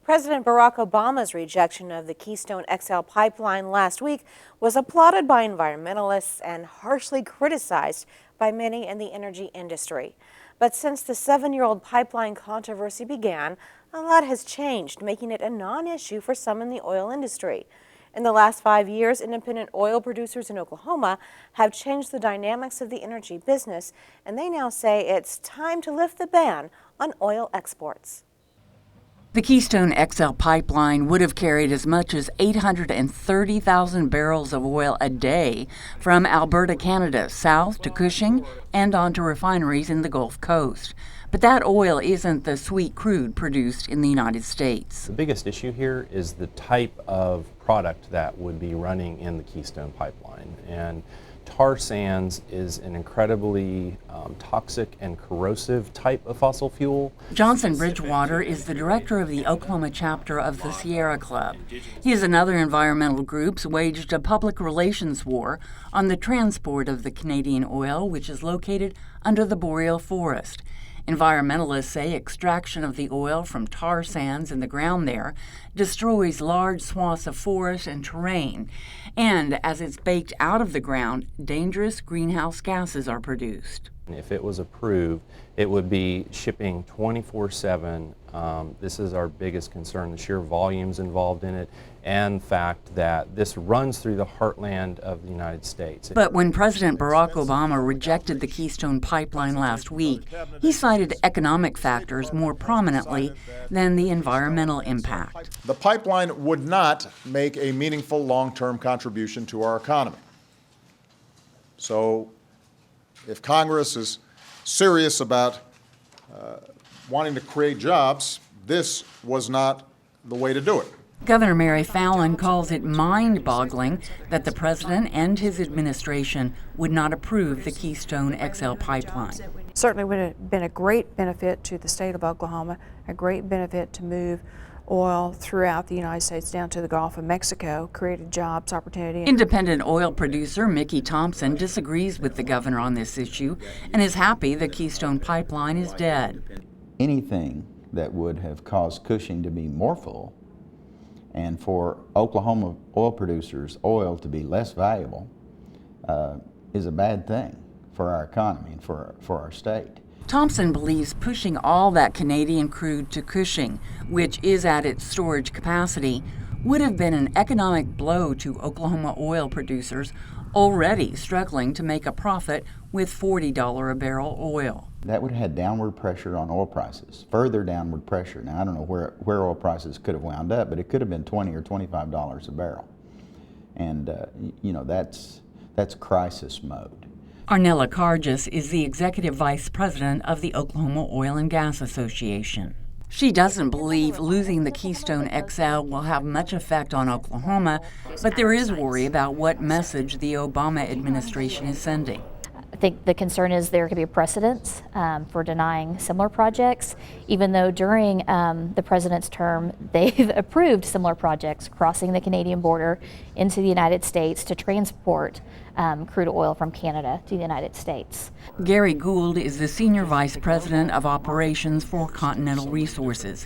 President Barack Obama's rejection of the Keystone XL pipeline last week was applauded by environmentalists and harshly criticized by many in the energy industry. But since the 7-year-old pipeline controversy began, a lot has changed, making it a non-issue for some in the oil industry. In the last 5 years, independent oil producers in Oklahoma have changed the dynamics of the energy business, and they now say it's time to lift the ban on oil exports. The Keystone XL pipeline would have carried as much as 830,000 barrels of oil a day from Alberta, Canada, south to Cushing and onto refineries in the Gulf Coast. But that oil isn't the sweet crude produced in the United States. The biggest issue here is the type of product that would be running in the Keystone pipeline. And tar sands is an incredibly toxic and corrosive type of fossil fuel. Johnson Bridgewater is the director of the Oklahoma chapter of the Sierra Club. He and other environmental groups waged a public relations war on the transport of the Canadian oil, which is located under the boreal forest. Environmentalists say extraction of the oil from tar sands in the ground there destroys large swaths of forest and terrain, and as it's baked out of the ground, dangerous greenhouse gases are produced. If it was approved, it would be shipping 24/7. This is our biggest concern, the sheer volumes involved in it, and the fact that this runs through the heartland of the United States. But when President Barack Obama rejected the Keystone pipeline last week, he cited economic factors more prominently than the environmental impact. The pipeline would not make a meaningful long-term contribution to our economy. So if Congress is serious about wanting to create jobs, this was not the way to do it. Governor Mary Fallin calls it mind-boggling that the president and his administration would not approve the Keystone XL pipeline. Certainly would have been a great benefit to the state of Oklahoma, a great benefit to move oil throughout the United States down to the Gulf of Mexico, created jobs, opportunity. Independent oil producer Mickey Thompson disagrees with the governor on this issue and is happy the Keystone pipeline is dead. Anything that would have caused Cushing to be more full and for Oklahoma oil producers' oil to be less valuable is a bad thing for our economy and for our state. Thompson believes pushing all that Canadian crude to Cushing, which is at its storage capacity, would have been an economic blow to Oklahoma oil producers already struggling to make a profit with $40 a barrel oil. That would have had downward pressure on oil prices, further downward pressure. Now, I don't know where oil prices could have wound up, but it could have been $20 or $25 a barrel. And, that's crisis mode. Arnella Cargis is the executive vice president of the Oklahoma Oil and Gas Association. She doesn't believe losing the Keystone XL will have much effect on Oklahoma, but there is worry about what message the Obama administration is sending. I think the concern is there could be a precedent for denying similar projects, even though during the president's term they've approved similar projects crossing the Canadian border into the United States to transport crude oil from Canada to the United States. Gary Gould is the senior vice president of operations for Continental Resources.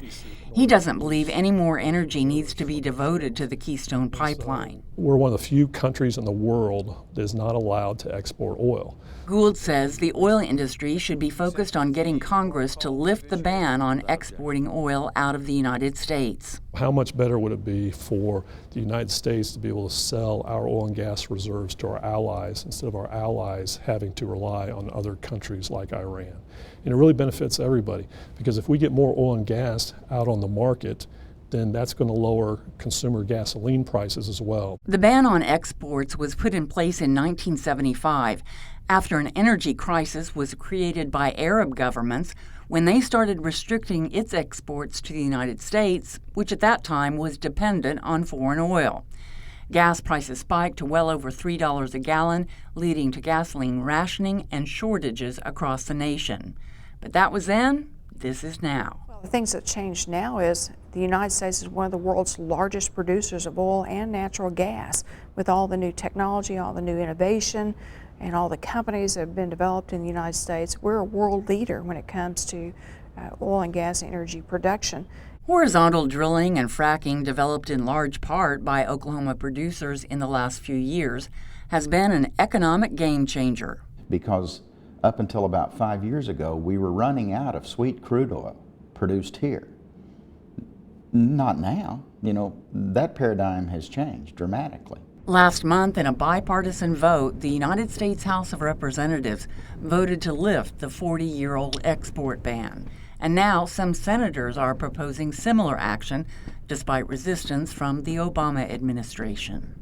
He doesn't believe any more energy needs to be devoted to the Keystone pipeline. We're one of the few countries in the world that is not allowed to export oil. Gould says the oil industry should be focused on getting Congress to lift the ban on exporting oil out of the United States. How much better would it be for the United States to be able to sell our oil and gas reserves to our allies instead of our allies having to rely on other countries like Iran? And it really benefits everybody, because if we get more oil and gas out on the market, then that's going to lower consumer gasoline prices as well. The ban on exports was put in place in 1975 after an energy crisis was created by Arab governments when they started restricting its exports to the United States, which at that time was dependent on foreign oil. Gas prices spiked to well over $3 a gallon, leading to gasoline rationing and shortages across the nation. But that was then, this is now. The things that changed now is the United States is one of the world's largest producers of oil and natural gas. With all the new technology, all the new innovation, and all the companies that have been developed in the United States, we're a world leader when it comes to oil and gas energy production. Horizontal drilling and fracking, developed in large part by Oklahoma producers in the last few years, has been an economic game changer. Because up until about 5 years ago, we were running out of sweet crude oil produced here. Not now. You know, that paradigm has changed dramatically. Last month, in a bipartisan vote, the United States House of Representatives voted to lift the 40-year-old export ban. And now some senators are proposing similar action, despite resistance from the Obama administration.